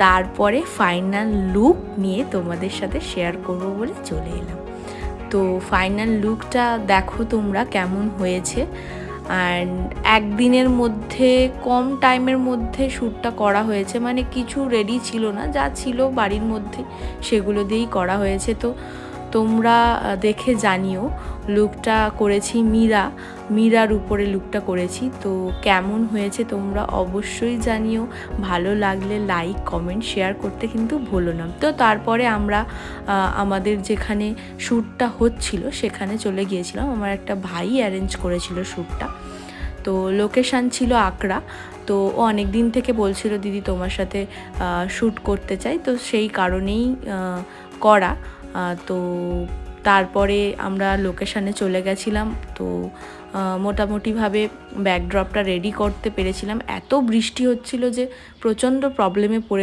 তারপরে final look নিয়ে তোমাদের সাথে শেয়ার করব বলে চলে এলাম। তো ফাইনাল লুকটা দেখো তোমরা কেমন হয়েছে। অ্যান্ড একদিনের মধ্যে কম টাইমের মধ্যে শ্যুটটা করা হয়েছে, মানে কিছু রেডি ছিল না, যা ছিল বাড়ির মধ্যে সেগুলো দিয়েই করা হয়েছে। তো তোমরা দেখে জানিও। লুকটা করেছি মীরার উপরে লুকটা করেছি। তো কেমন হয়েছে তোমরা অবশ্যই জানিও। ভালো লাগলে লাইক কমেন্ট শেয়ার করতে কিন্তু ভুলো না। তো তারপরে আমরা আমাদের যেখানে শ্যুটটা হচ্ছিল সেখানে চলে গিয়েছিলাম। আমার একটা ভাই অ্যারেঞ্জ করেছিল শ্যুটটা। তো লোকেশান ছিল আকরা। তো ও অনেক দিন থেকে বলছিল দিদি তোমার সাথে শ্যুট করতে চাই, তো সেই কারণেই করা। তো তারপরে আমরা লোকেশানে চলে গেছিলাম। তো মোটামুটিভাবে ব্যাকড্রপটা রেডি করতে পেরেছিলাম। এত বৃষ্টি হচ্ছিল যে প্রচণ্ড প্রবলেমে পড়ে